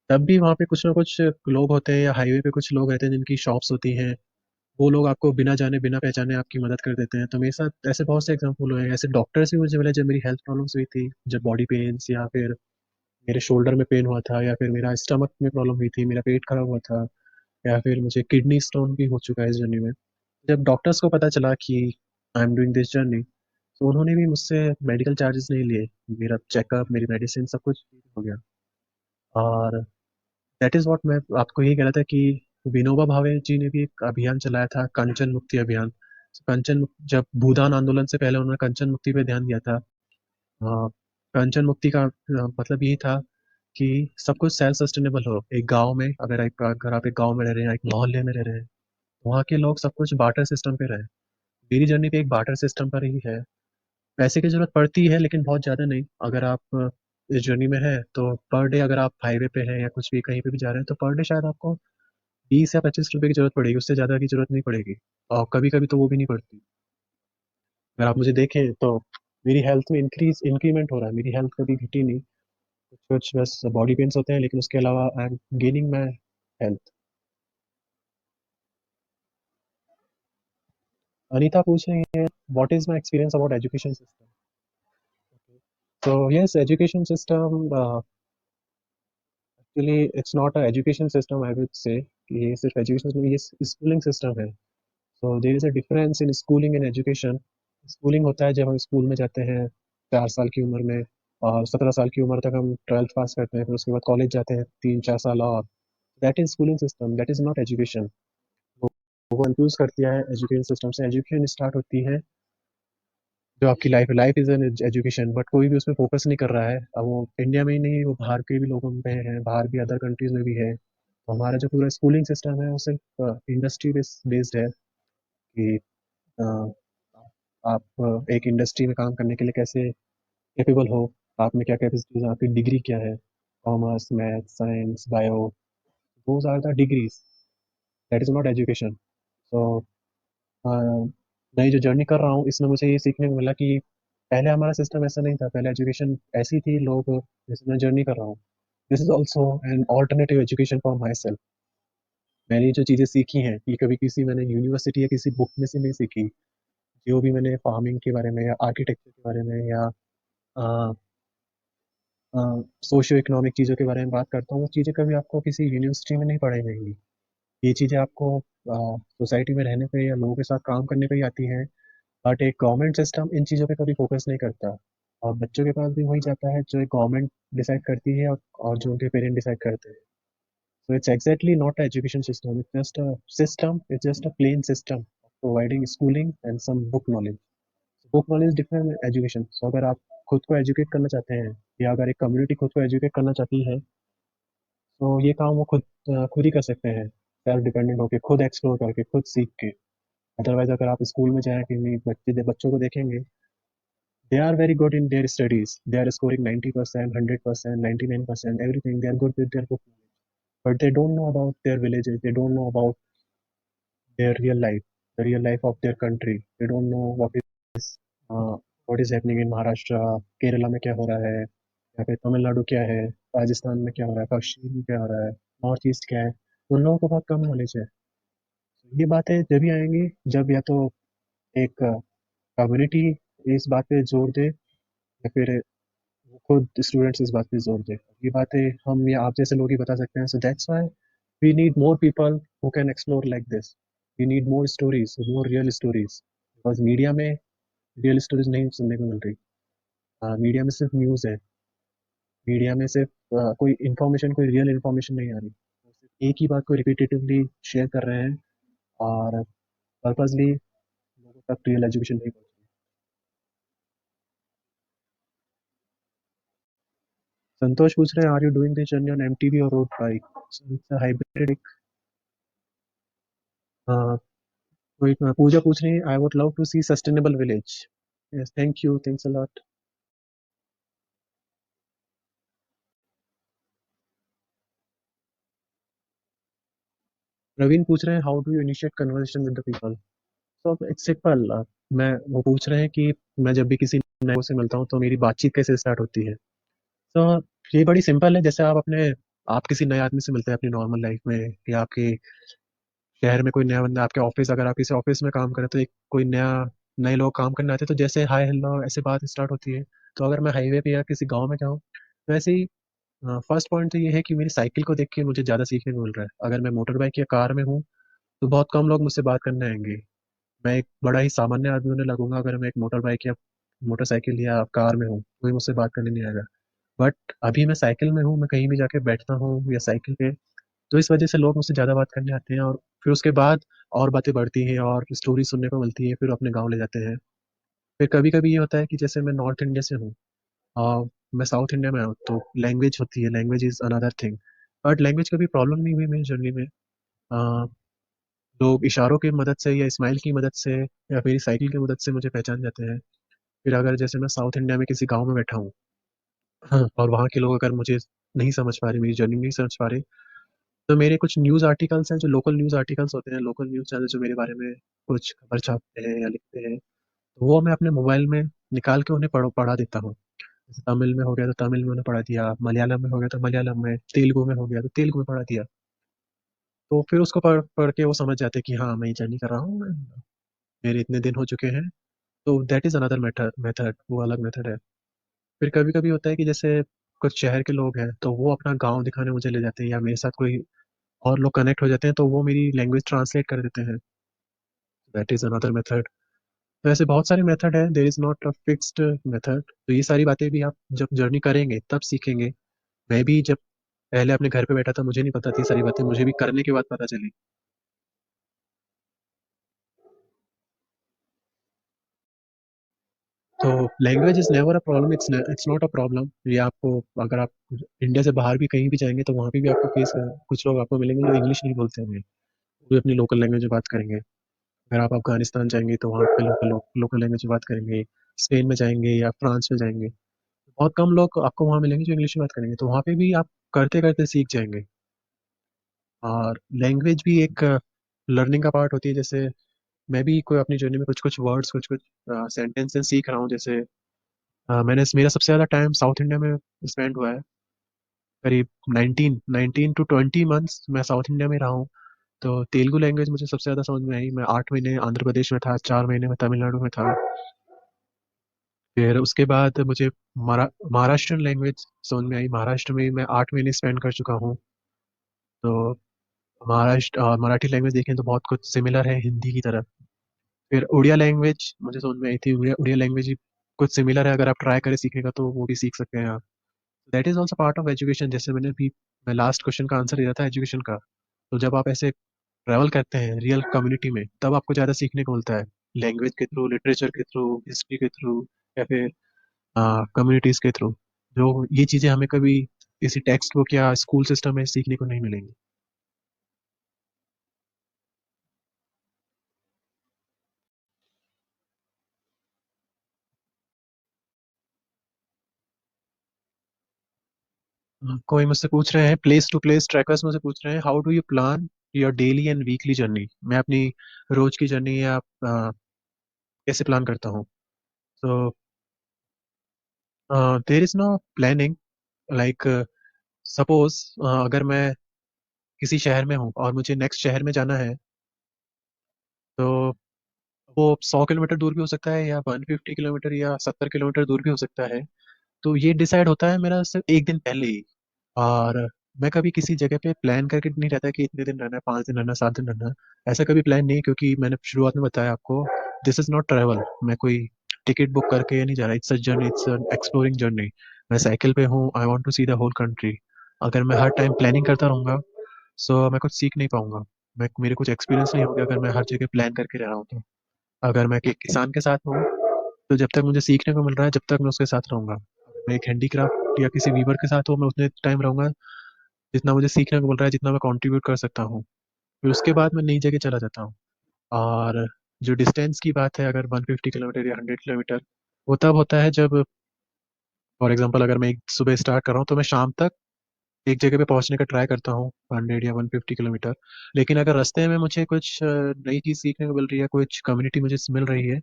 तब भी वहाँ पे कुछ ना कुछ लोग होते हैं, या हाईवे पे कुछ लोग रहते हैं जिनकी शॉप्स होती हैं। वो लोग आपको बिना जाने बिना पहचाने आपकी मदद कर देते हैं। तो मेरे साथ ऐसे बहुत से एग्जाम्पल हुए हैं। ऐसे डॉक्टर्स भी मुझे मिले जब मेरी हेल्थ प्रॉब्लम्स हुई थी, जब बॉडी पेन्स, या फिर मेरे शोल्डर में पेन हुआ था, या फिर मेरा स्टमक में प्रॉब्लम हुई थी, मेरा पेट खराब हुआ था, या फिर मुझे किडनी स्टोन भी हो चुका है इस जर्नी में। जब डॉक्टर्स को पता चला कि I am doing this journey, तो उन्होंने भी मुझसे मेडिकल चार्जेस नहीं लिए। मेरा चेकअप, मेरी मेडिसिन, सब कुछ हो गया। और दैट इज व्हाट मैं आपको यही कह रहा था कि विनोबा भावे जी ने भी एक अभियान चलाया था, कंचन मुक्ति अभियान। जब भूदान आंदोलन से पहले उन्होंने कंचन मुक्ति पे ध्यान दिया था। कंचन मुक्ति का मतलब यही था कि सब कुछ सेल्फ सस्टेनेबल हो। एक गांव में, अगर आप एक गांव में रह रहे हैं, एक मोहल्ले में रह रहे हैं, वहाँ के लोग सब कुछ बार्टर सिस्टम पे रहे। मेरी जर्नी पे एक बार्टर सिस्टम पर ही है। पैसे की जरूरत पड़ती है लेकिन बहुत ज़्यादा नहीं। अगर आप इस जर्नी में है तो पर डे, अगर आप हाईवे पे हैं या कुछ भी कहीं पे भी जा रहे हैं, तो पर डे शायद आपको 20 या 25 रुपए की जरूरत पड़ेगी, उससे ज़्यादा की जरूरत नहीं पड़ेगी। और कभी कभी तो वो भी नहीं पड़ती। अगर आप मुझे देखें तो मेरी हेल्थ में इंक्रीमेंट हो रहा है, मेरी हेल्थ कभी घटी नहीं। कुछ कुछ बस बॉडी पेन्स होते हैं, लेकिन उसके अलावा I am gaining my health. Anita पूछ रही है, what is my experience about education system. तो yes, education system actually it's not a education system, I would say कि ये सिर्फ एजुकेशन सिस्टम, ये स्कूलिंग सिस्टम है। So there is a difference in schooling and education. Schooling होता है जब हम स्कूल में जाते हैं 4 साल की उम्र में, और 17 साल की उम्र तक हम ट्वेल्थ पास करते हैं, फिर उसके बाद कॉलेज जाते हैं 3-4 साल और। That is schooling system, that is not education. वो कंफ्यूज कर दिया है एजुकेशन सिस्टम से। एजुकेशन स्टार्ट होती है जो आपकी लाइफ है, life is an education, but कोई भी उसमें फोकस नहीं कर रहा है। अब वो इंडिया में ही नहीं, वो बाहर के भी लोगों में है, बाहर भी अदर कंट्रीज में भी है। तो हमारा जो पूरा स्कूलिंग सिस्टम है वो सिर्फ इंडस्ट्री बेस्ड है कि अ, आप एक इंडस्ट्री में काम करने के लिए कैसे कैपेबल हो, आप में क्या कैपेसिटीज, आपकी डिग्री क्या है, commerce, math, science, bio, those are the degrees, that is not education. So मैं जो जर्नी कर रहा हूँ, इसमें मुझे ये सीखने को मिला कि पहले हमारा सिस्टम ऐसा नहीं था, पहले एजुकेशन ऐसी थी, लोग, जैसे मैं जर्नी कर रहा हूँ, this is also an alternative education for my self. मैंने जो चीज़ें सीखी हैं ये कभी किसी मैंने यूनिवर्सिटी या किसी बुक में से नहीं सीखी। जो भी मैंने फार्मिंग के बारे में, या आर्किटेक्चर के बारे में, या सोशियो इकोनॉमिक चीज़ों के बारे में बात करता हूँ, वो चीज़ें कभी आपको किसी यूनिवर्सिटी में नहीं पढ़ाई जाएंगी। ये चीज़ें आपको सोसाइटी में रहने पे या लोगों के साथ काम करने पे ही आती हैं। बट एक गवर्नमेंट सिस्टम इन चीज़ों पे कभी फोकस नहीं करता, और बच्चों के पास भी वही जाता है जो एक गवर्नमेंट डिसाइड करती है, और जो उनके पेरेंट डिसाइड करते हैं। So it's exactly not an education system. It's just a system. It's just a plain system of providing schooling and some book knowledge. Book knowledge different education. So अगर आप खुद को एजुकेट करना चाहते हैं, या अगर एक कम्युनिटी खुद को एजुकेट करना चाहती है, तो ये काम वो खुद ही कर सकते हैं, सेल्फ डिपेंडेंट होके, खुद एक्सप्लोर करके, खुद सीख के। अदरवाइज अगर आप स्कूल में जाएं कि बच्चों को देखेंगे, they are very good in their studies, they are scoring 90%, 100%, 99%, everything, they are good with their book, but they don't know about their villages, they don't know about their real life, the real life of their country, they don't know uh, what is happening in Maharashtra, Kerala में क्या हो रहा है, या फिर तमिलनाडु क्या है, राजस्थान में क्या हो रहा है, कश्मीर में क्या हो रहा है, नॉर्थ ईस्ट क्या है। उन लोगों को बहुत कम नॉलेज है। ये बातें जब भी आएंगी जब या तो एक कम्युनिटी इस बात पे जोर दे, या फिर वो खुद स्टूडेंट्स इस बात पे जोर दे। ये बातें हम या आप जैसे लोग ही बता सकते हैं। So that's why we need more people who can explore like this. We need more stories, more real stories, because media में रियल स्टोरीज नहीं सुनने को मिल रही। मीडिया में सिर्फ न्यूज़ है, मीडिया में सिर्फ कोई इन्फॉर्मेशन, कोई रियल इन्फॉर्मेशन नहीं आ रही। सिर्फ एक ही बात को रिपीटेटिवली शेयर कर रहे हैं, और पर्पसली लोगों तक रियल एजुकेशन नहीं पहुंच रही। संतोष पूछ रहे हैं, are you doing this journey on MTB और road bike? So it's a hybrid. कोई पूजा पूछ रही है, I would love to see sustainable village. Yes, thank you, thanks a lot. Praveen पूछ रहे हैं, how do you initiate conversation with the people? So it's simple. मैं वो पूछ रहे हैं कि मैं जब भी किसी नए लोगों से मिलता हूँ तो मेरी बातचीत कैसे स्टार्ट होती है। तो ये बड़ी सिंपल है। जैसे आप किसी नए आदमी से मिलते हैं अपनी नॉर्मल लाइफ में, या आपके शहर में कोई नया बंदा, आपके ऑफिस, अगर आप किसी ऑफिस में काम करें तो एक कोई नए लोग काम करने आते हैं, तो जैसे हाय हेलो ऐसे बात स्टार्ट होती है। तो अगर मैं हाईवे पे या किसी गांव में जाऊँ, तो ऐसे ही फर्स्ट पॉइंट तो ये है कि मेरी साइकिल को देख के मुझे ज़्यादा सीखने को मिल रहा है। अगर मैं मोटर बाइक या कार में हूँ तो बहुत कम लोग मुझसे बात करने आएंगे। मैं एक बड़ा ही सामान्य आदमी होने लगूंगा अगर मैं एक मोटर बाइक या मोटरसाइकिल या कार में हूँ, कोई मुझसे बात करने नहीं आएगा। बट अभी मैं साइकिल में हूँ, मैं कहीं भी जाके बैठता हूँ या साइकिल पे, तो इस वजह से लोग मुझसे ज़्यादा बात करने आते हैं, और फिर उसके बाद और बातें बढ़ती हैं और स्टोरी सुनने को मिलती है, फिर अपने गाँव ले जाते हैं। फिर कभी कभी ये होता है कि जैसे मैं नॉर्थ इंडिया से हूँ, और मैं साउथ इंडिया में हूँ, तो लैंग्वेज होती है, language is another thing. But language कभी प्रॉब्लम नहीं हुई मेरी जर्नी में। अ, लोग इशारों की मदद से या स्माइल की मदद से या फिर साइकिल की मदद से मुझे पहचान जाते हैं। फिर अगर जैसे मैं साउथ इंडिया में किसी गांव में बैठा हूँ, हाँ, और वहाँ के लोग अगर मुझे नहीं समझ पा रहे, मेरी जर्नी नहीं समझ पा रहे, तो मेरे कुछ न्यूज़ आर्टिकल्स हैं, जो लोकल न्यूज़ आर्टिकल्स होते हैं, लोकल न्यूज़ चैनल जो मेरे बारे में कुछ खबर छापते हैं या लिखते हैं, तो वो मैं अपने मोबाइल में निकाल के उन्हें पढ़ा देता हूँ। जैसे तमिल में हो गया तो तमिल में उन्हें पढ़ा दिया, मलयालम में हो गया तो मलयालम में, तेलुगु में हो गया तो तेलुगु में पढ़ा दिया। तो फिर उसको पढ़ पढ़ के वो समझ जाते हैं कि हाँ, मैं ये जर्नी कर रहा हूँ, मेरे इतने दिन हो चुके हैं। तो दैट इज़ अनदर मेथड, वो अलग मेथड है। फिर कभी कभी होता है कि जैसे कुछ शहर के लोग हैं तो वो अपना गांव दिखाने मुझे ले जाते हैं, या मेरे साथ कोई और लोग कनेक्ट हो जाते हैं तो वो मेरी लैंग्वेज ट्रांसलेट कर देते हैं। That is another method. तो ऐसे बहुत सारे मेथड है, there is not a fixed method. तो ये सारी बातें भी आप जब जर्नी करेंगे तब सीखेंगे। मैं भी जब पहले अपने घर पे बैठा था, मुझे नहीं पता थी सारी बातें, मुझे भी करने के बाद पता चली। तो language is never a problem, it's not a problem. ये आपको, अगर आप इंडिया से बाहर भी कहीं भी जाएंगे तो वहाँ पे भी आपको कुछ लोग आपको मिलेंगे जो इंग्लिश नहीं बोलते होंगे, वो भी अपनी लोकल लैंग्वेज में बात करेंगे। अगर आप अफगानिस्तान जाएंगे तो वहाँ पे लोकल लैंग्वेज में बात करेंगे। स्पेन में जाएंगे या फ्रांस में जाएंगे, बहुत कम लोग आपको वहाँ मिलेंगे जो इंग्लिश में बात करेंगे, तो वहाँ पे भी आप करते करते सीख जाएंगे। और लैंग्वेज भी एक लर्निंग का पार्ट होती है। जैसे मैं भी कोई अपनी जर्नी में कुछ कुछ वर्ड्स, कुछ कुछ सेंटेंसेस सीख रहा हूँ। जैसे मेरा सबसे ज़्यादा टाइम साउथ इंडिया में स्पेंड हुआ है, करीब 19 to 20 मंथ्स मैं साउथ इंडिया में रहा हूँ। तो तेलुगु लैंग्वेज मुझे सबसे ज़्यादा समझ में आई। मैं 8 महीने आंध्र प्रदेश में था, 4 महीने में तमिलनाडु में था। फिर उसके बाद मुझे महाराष्ट्रियन लैंग्वेज समझ में आई। महाराष्ट्र में मैं 8 महीने स्पेंड कर चुका हूँ। तो महाराष्ट्र मराठी लैंग्वेज देखें तो बहुत कुछ सिमिलर है हिंदी की तरह। फिर उड़िया लैंग्वेज मुझे समझ में आई थी, उड़िया उड़िया लैंग्वेज भी कुछ सिमिलर है, अगर आप ट्राई करें सीखने का तो वो भी सीख सकते हैं आप। That is also part of education, जैसे मैंने भी मैं लास्ट क्वेश्चन का आंसर दिया था एजुकेशन का। तो जब आप ऐसे ट्रैवल करते हैं रियल कम्युनिटी में तब आपको ज़्यादा सीखने को मिलता है, लैंग्वेज के थ्रू, लिटरेचर के थ्रू, हिस्ट्री के थ्रू, या फिर कम्युनिटीज़ के थ्रू। जो ये चीज़ें हमें कभी किसी टेक्स्ट बुक या स्कूल सिस्टम में सीखने को नहीं मिलेंगी। कोई मुझसे पूछ रहे हैं, प्लेस टू प्लेस ट्रैकर्स मुझसे पूछ रहे हैं, how do you plan your daily and weekly journey. मैं अपनी रोज की जर्नी या कैसे प्लान करता हूँ। So there is no planning, like suppose अगर मैं किसी शहर में हूँ और मुझे नेक्स्ट शहर में जाना है, तो वो 100 किलोमीटर दूर भी हो सकता है, या 150 किलोमीटर, या 70 किलोमीटर दूर भी हो सकता है। तो ये डिसाइड होता है मेरा सिर्फ एक दिन पहले ही। और मैं कभी किसी जगह पे प्लान करके नहीं रहता कि इतने दिन रहना है, 5 दिन रहना है, 7 दिन रहना है। ऐसा कभी प्लान नहीं, क्योंकि मैंने शुरुआत में बताया आपको, दिस इज नॉट ट्रैवल। मैं कोई टिकट बुक करके नहीं जा रहा, it's a journey, it's a exploring journey. मैं साइकिल पे हूँ, I want to see the whole country. अगर मैं हर टाइम प्लानिंग करता रहूंगा सो मैं कुछ सीख नहीं पाऊंगा। मैं मेरे कुछ एक्सपीरियंस नहीं होगा अगर मैं हर जगह प्लान करके रह रहा हूँ तो। अगर मैं किसान के साथ हूँ तो जब तक मुझे सीखने को मिल रहा है जब तक मैं उसके साथ रहूंगा। मैं एक हैंडीक्राफ्ट या किसी वीवर के साथ हूँ, मैं उतने टाइम रहूंगा जितना मुझे सीखने को मिल रहा है, जितना मैं कंट्रीब्यूट कर सकता हूँ। फिर उसके बाद मैं नई जगह चला जाता हूँ। और जो डिस्टेंस की बात है, अगर 150 किलोमीटर या 100 किलोमीटर, वो तब होता है जब, फॉर एग्जाम्पल, अगर मैं एक सुबह स्टार्ट कर रहा हूँ तो मैं शाम तक एक जगह पे पहुंचने का ट्राई करता हूँ 100 या 150 किलोमीटर। लेकिन अगर रास्ते में मुझे कुछ नई चीज़ सीखने को मिल रही है, कुछ कम्युनिटी मुझे मिल रही है,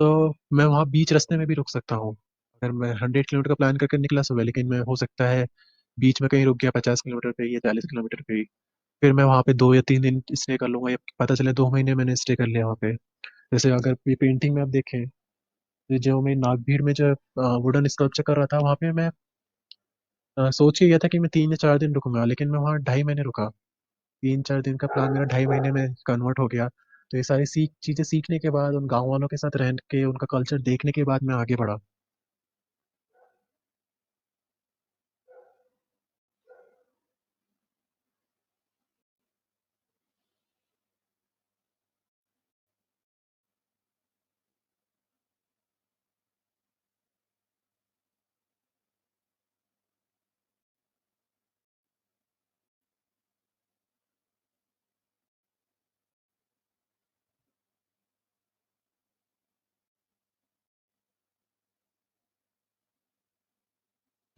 तो मैं वहाँ बीच रास्ते में भी रुक सकता हूँ। अगर मैं 100 किलोमीटर का प्लान करके निकला सुबह, लेकिन मैं हो सकता है बीच में कहीं रुक गया 50 किलोमीटर पे या 40 किलोमीटर पे ही, फिर मैं वहाँ पे 2 या 3 दिन स्टे कर लूंगा, या पता चले 2 महीने मैंने स्टे कर लिया वहाँ पे। जैसे अगर ये पेंटिंग में आप देखें, तो जो मैं नागभीड़ में जो वुडन स्कल्पचर कर रहा था, वहाँ पे मैं सोच के गया था कि मैं 3 या 4 दिन रुकूंगा, लेकिन मैं वहाँ 2.5 महीने रुका। 3-4 दिन का प्लान मेरा 2.5 महीने में कन्वर्ट हो गया। तो ये सारी चीजें सीखने के बाद, उन गाँव वालों के साथ रह के, उनका कल्चर देखने के बाद मैं आगे बढ़ा।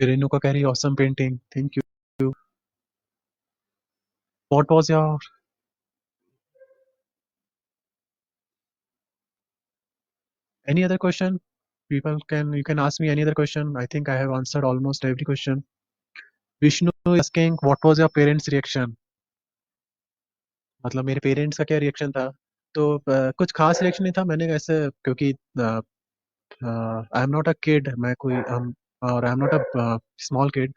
फिर रेणुका कह रही awesome painting, thank you. What was your any other question? People can, you can ask me any other question. I think I have answered almost every question. Vishnu is asking what was your parents reaction, मतलब मेरे parents का क्या reaction था। तो कुछ खास reaction नहीं था, मैंने ऐसे, क्योंकि I am not a kid, मैं कोई हम, और I am not a small kid.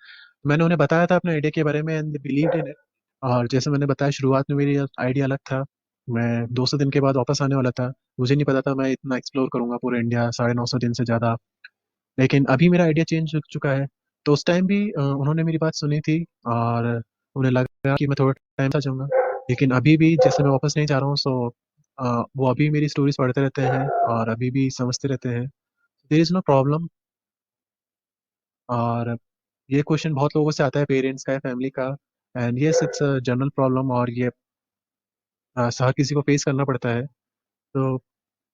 मैंने उन्हें बताया था अपने आइडिया के बारे में and they believed in it. और जैसे मैंने बताया शुरुआत में मेरी आइडिया अलग था, मैं 200 दिन के बाद वापस आने वाला था। मुझे नहीं पता था मैं इतना एक्सप्लोर करूंगा पूरे इंडिया 950 दिन से ज़्यादा। लेकिन अभी मेरा आइडिया चेंज हो चुका है। तो उस टाइम भी उन्होंने मेरी बात सुनी थी, और उन्हें लगा कि मैं थोड़ा टाइम से जाऊंगा। लेकिन अभी भी जैसे मैं वापस नहीं जा रहा हूँ, सो वो अभी मेरी स्टोरीज पढ़ते रहते हैं और अभी भी समझते रहते हैं। There is no problem. और ये क्वेश्चन बहुत लोगों से आता है, पेरेंट्स का या फैमिली का। And yes, it's a general problem, और ये हर किसी को फेस करना पड़ता है। तो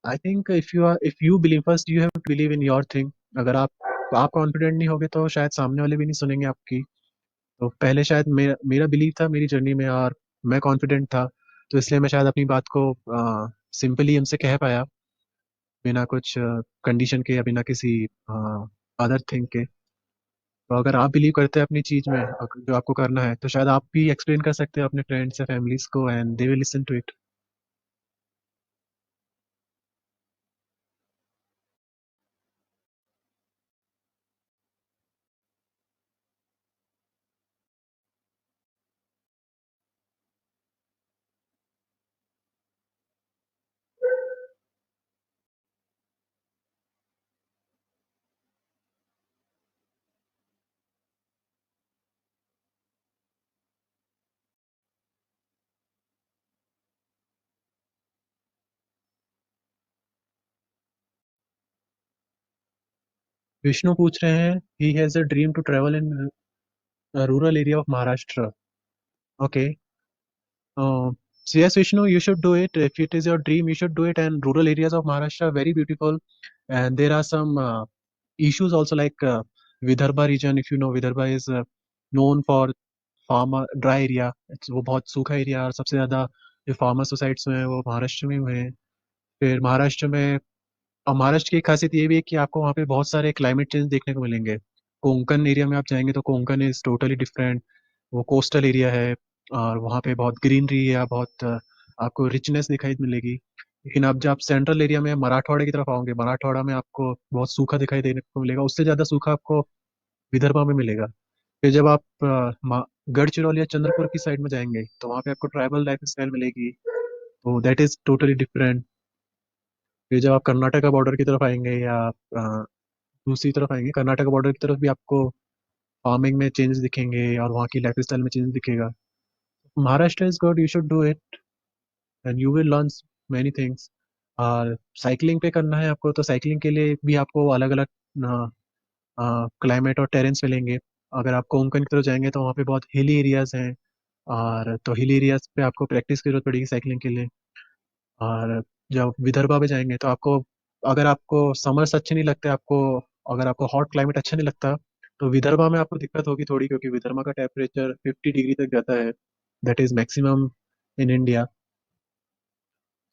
I think if you believe, first you have to believe in your thing. अगर आप कॉन्फिडेंट नहीं होगे तो शायद सामने वाले भी नहीं सुनेंगे आपकी। तो पहले शायद मेरा मेरा बिलीव था मेरी जर्नी में, और मैं कॉन्फिडेंट था, तो इसलिए मैं शायद अपनी बात को सिंपली उनसे कह पाया, बिना कुछ कंडीशन के या बिना किसी अदर थिंग के। तो अगर आप बिलीव करते हैं अपनी चीज में, जो आपको करना है, तो शायद आप भी एक्सप्लेन कर सकते हैं अपने फ्रेंड्स या फैमिलीज को, and they will listen to it. Vishnu पूछ रहे हैं, he has a dream to travel in rural area of Maharashtra. Okay. So yes, Vishnu, you should do it. If it is your dream, you should do it. And rural areas of Maharashtra are very beautiful. And there are some issues also like Vidarbha region. If you know, Vidarbha is known for farmer dry area. वो बहुत सूखा area और सबसे ज्यादा जो farmer सोसाइट्स हुए हैं वो महाराष्ट्र में हुए हैं. फिर महाराष्ट्र में, और महाराष्ट्र की एक खासियत ये भी है कि आपको वहाँ पे बहुत सारे क्लाइमेट चेंज देखने को मिलेंगे. कोंकण एरिया में आप जाएंगे तो कोंकण इज टोटली डिफरेंट. वो कोस्टल एरिया है और वहाँ पे बहुत ग्रीनरी है, बहुत आपको रिचनेस दिखाई मिलेगी. लेकिन अब जब आप सेंट्रल एरिया में मराठवाड़ा की तरफ आओगे, मराठवाड़ा में आपको बहुत सूखा दिखाई देने को मिलेगा. उससे ज़्यादा सूखा आपको विदर्भा में मिलेगा. फिर जब आप गढ़चिरौली या चंद्रपुर की साइड में जाएंगे तो वहाँ पे आपको ट्राइबल लाइफ स्टाइल मिलेगी. तो दैट इज टोटली डिफरेंट. फिर जब आप कर्नाटका बॉर्डर की तरफ आएंगे या दूसरी तरफ आएंगे, कर्नाटक बॉर्डर की तरफ भी आपको फार्मिंग में चेंजेस दिखेंगे और वहाँ की लाइफ स्टाइल में चेंज दिखेगा. Maharashtra is good, you should do it and you will learn many things. और साइकिलिंग पे करना है आपको तो साइकिलिंग के लिए भी आपको अलग अलग क्लाइमेट और टेरेंस मिलेंगे. अगर आप कोंकण की तरफ जाएंगे तो वहाँ पे बहुत हिली एरियाज हैं, और तो हिली एरियाज पे आपको प्रैक्टिस की जरूरत पड़ेगी साइकिलिंग के लिए. और जब विदर्भा पे जाएंगे तो आपको, अगर आपको समर्स अच्छे नहीं लगते आपको, अगर आपको हॉट क्लाइमेट अच्छा नहीं लगता तो विदर्भा में आपको दिक्कत होगी थोड़ी, क्योंकि विदर्भा का टेम्परेचर 50 डिग्री तक जाता है. That is maximum in India.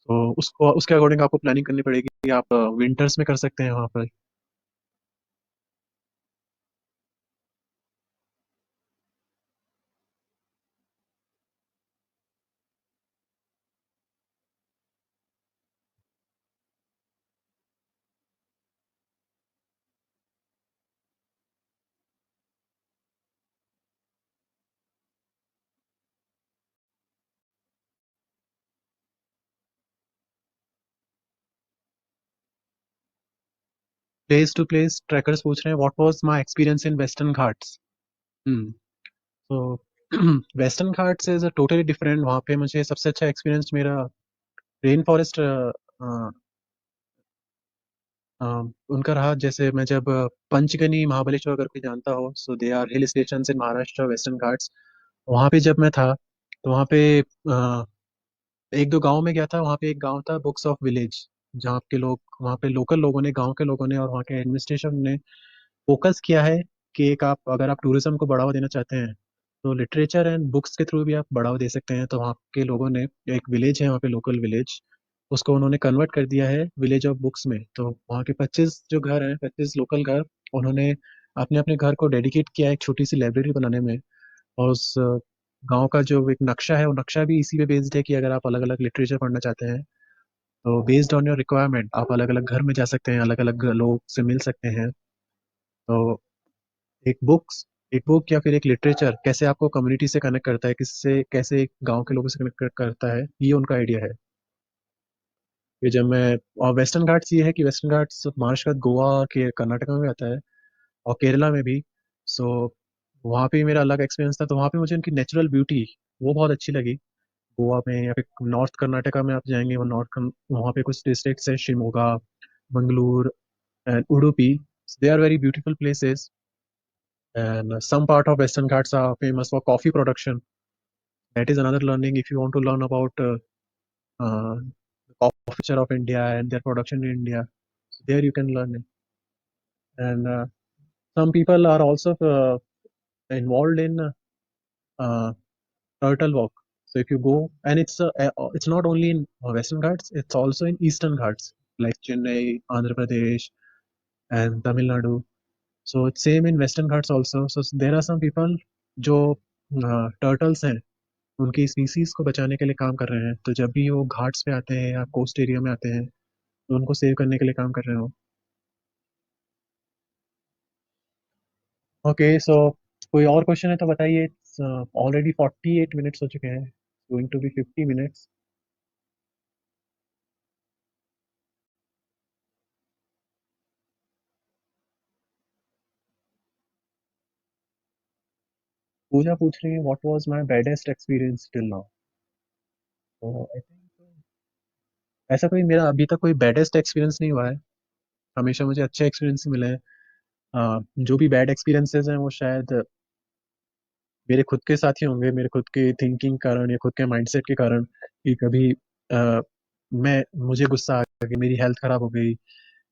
तो उसको उसके अकॉर्डिंग आपको प्लानिंग करनी पड़ेगी कि आप विंटर्स में कर सकते हैं वहाँ पर. प्लेस टू प्लेस ट्रैकर्स पूछ रहे हैं what was my experience in western Ghats. Hmm. तो western Ghats is totally different. वहाँ पे मुझे सबसे अच्छा एक्सपीरियंस मेरा रेन फॉरेस्ट उनका रहा. जैसे मैं जब पंचगनी महाबलेश्वर करके जानता हो, so they are hill station in Maharashtra western Ghats. वहाँ पे जब मैं था तो वहाँ पे एक दो गांव में गया था. वहाँ पे एक गांव था बुक्स ऑफ विलेज, जहाँ के लोग, वहाँ पे लोकल लोगों ने, गांव के लोगों ने और वहाँ के एडमिनिस्ट्रेशन ने फोकस किया है कि एक आप, अगर आप टूरिज्म को बढ़ावा देना चाहते हैं तो लिटरेचर एंड बुक्स के थ्रू भी आप बढ़ावा दे सकते हैं. तो वहाँ के लोगों ने, एक विलेज है वहाँ पे लोकल विलेज, उसको उन्होंने कन्वर्ट कर दिया है विलेज ऑफ बुक्स में. तो वहाँ के 25 जो घर हैं, 25 लोकल घर, उन्होंने अपने अपने घर को डेडिकेट किया है एक छोटी सी लाइब्रेरी बनाने में. और उस गांव का जो एक नक्शा है वो नक्शा भी इसी पे बेस्ड है कि अगर आप अलग अलग लिटरेचर पढ़ना चाहते हैं तो बेस्ड ऑन योर रिक्वायरमेंट आप अलग अलग घर में जा सकते हैं, अलग अलग लोग से मिल सकते हैं. तो एक बुक्स, एक बुक या फिर एक लिटरेचर कैसे आपको कम्युनिटी से कनेक्ट करता है, किससे कैसे एक गांव के लोगों से कनेक्ट करता है, ये उनका आइडिया है. ये जब मैं, और वेस्टर्न घाट्स ये है कि वेस्टर्न घाट्स महाराष्ट्र, गोवा के कर्नाटका में भी आता है और केरला में भी. सो वहाँ पे मेरा अलग एक्सपीरियंस था. तो वहाँ पे मुझे उनकी नेचुरल ब्यूटी वो बहुत अच्छी लगी. गोवा में या फिर नॉर्थ कर्नाटका में आप जाएंगे, वो वहाँ पे कुछ डिस्ट्रिक्ट्स है, Shimoga, Mangalore and Udupi. They are very beautiful places. And some part of Western Ghats are famous for coffee production. That is another learning if you want to learn about the coffee culture of India and their production in India. There you can learn it. And some people are also involved in uh, turtle walk. So if you go, and it's not only in Western Ghats, it's also in Eastern Ghats like Chennai, Andhra Pradesh, and Tamil Nadu. So it's same in Western Ghats also. So there are some people जो turtles हैं उनकी species को बचाने के लिए काम कर रहे हैं. तो जब भी वो घाट्स पे आते हैं या कोस्ट एरिया में आते हैं तो उनको सेव करने के लिए काम कर रहे हो. ओके. सो कोई और क्वेश्चन है तो बताइए. ऑलरेडी 48 मिनट्स हो चुके हैं, गोइंग टू बी 50 मिनट्स. पूजा पूछ रही है what was my baddest experience till now. तो आई थिंक ऐसा कोई मेरा अभी तक कोई बैडेस्ट एक्सपीरियंस नहीं हुआ है. हमेशा मुझे अच्छे एक्सपीरियंस मिले हैं. जो भी बैड एक्सपीरियंसेस हैं वो शायद मेरे खुद के साथ ही होंगे, मेरे खुद के थिंकिंग कारण या खुद के माइंडसेट के कारण, कि कभी मैं मुझे गुस्सा आ गया, मेरी हेल्थ खराब हो गई,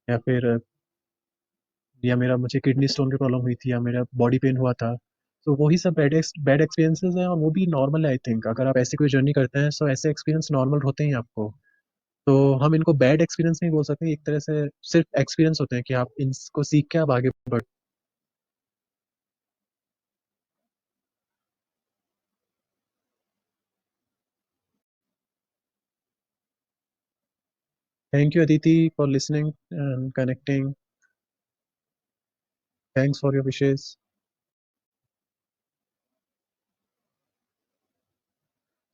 या फिर या मेरा मुझे किडनी स्टोन की प्रॉब्लम हुई थी, या मेरा बॉडी पेन हुआ था। तो वही सब बैड एक्सपीरियंसेस हैं, और वो भी नॉर्मल है आई थिंक। अगर आप ऐसी कोई जर्नी करते हैं तो ऐसे एक्सपीरियंस नॉर्मल होते हैं आपको। तो हम इनको बैड एक्सपीरियंस नहीं बोल सकते, एक तरह से सिर्फ एक्सपीरियंस होते हैं कि आप इनको सीख के आप आगे बढ़। Thank you Aditi for listening and connecting. Thanks for your wishes.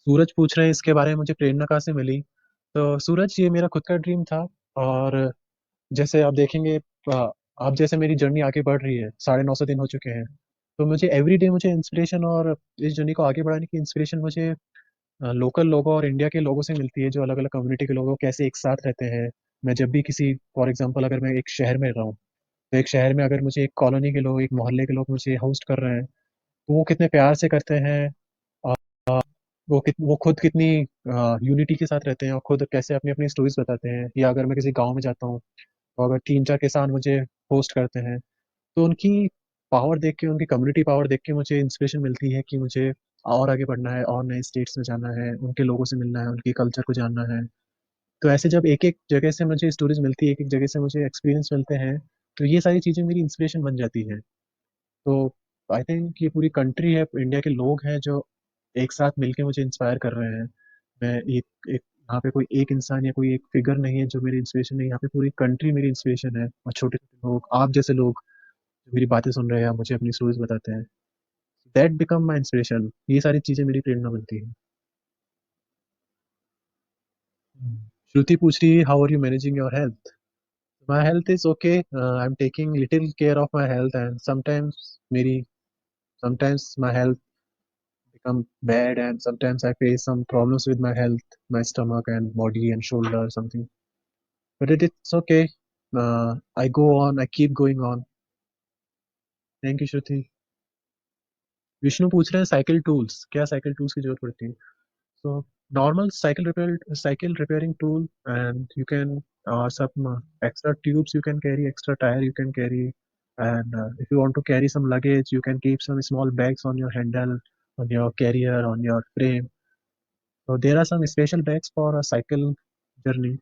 Suraj पूछ रहे हैं इसके बारे में मुझे प्रेरणा कहाँ से मिली। तो सूरज, ये मेरा खुद का ड्रीम था। और जैसे आप देखेंगे, आप जैसे मेरी जर्नी आगे बढ़ रही है, 950 दिन हो चुके हैं। तो मुझे एवरी डे मुझे इंस्पिरेशन, और इस जर्नी को आगे बढ़ाने की इंस्पिरेशन मुझे लोकल लोगों और इंडिया के लोगों से मिलती है, जो अलग अलग कम्युनिटी के लोगों कैसे एक साथ रहते हैं। मैं जब भी किसी, फॉर एग्जांपल, अगर मैं एक शहर में रहा हूँ, तो एक शहर में अगर मुझे एक कॉलोनी के लोग, एक मोहल्ले के लोग मुझे होस्ट कर रहे हैं, तो वो कितने प्यार से करते हैं। वो खुद कितनी यूनिटी के साथ रहते हैं, और खुद कैसे अपनी अपनी स्टोरीज बताते हैं। या अगर मैं किसी गांव में जाता हूँ, तो अगर 3-4 किसान मुझे होस्ट करते हैं, तो उनकी पावर देख के, उनकी कम्युनिटी पावर देख के मुझे इंस्पिरेशन मिलती है कि मुझे और आगे बढ़ना है, और नए स्टेट्स में जाना है, उनके लोगों से मिलना है, उनकी कल्चर को जानना है। तो ऐसे जब एक एक जगह से मुझे स्टोरीज मिलती है, एक एक जगह से मुझे एक्सपीरियंस मिलते हैं, तो ये सारी चीज़ें मेरी इंस्पिरेशन बन जाती हैं। तो आई थिंक ये पूरी कंट्री है, इंडिया के लोग हैं जो एक साथ मिलके मुझे इंस्पायर कर रहे हैं। मैं एक यहाँ पे कोई एक इंसान या कोई एक फिगर नहीं है जो मेरी इंस्पिरेशन है, यहाँ पे पूरी कंट्री मेरी इंस्पिरेशन है, और छोटे छोटे लोग, आप जैसे लोग जो मेरी बातें सुन रहे हैं, मुझे अपनी स्टोरीज बताते हैं, दैट बिकम माई इंस्पिरेशन। ये सारी चीजें मेरी प्रेरणा बनती है। श्रुति पूछ रही है, how are you managing your health. My health is okay, I am taking little care of my health, and sometimes मेरी sometimes my health become bad, and sometimes I face some problems with my health, my stomach and body and shoulder or something, but it's okay. I go on, I keep going on. Thank you, Shruti. Vishnu पूछ रहे हैं, cycle tools, क्या cycle tools की जरूरत पड़ती है। So normal cycle repairing tool, and you can some extra tubes you can carry, extra tire you can carry, and if you want to carry some luggage, you can keep some small bags on your handle, on your carrier, on your frame. So there are some special bags for a cycle journey.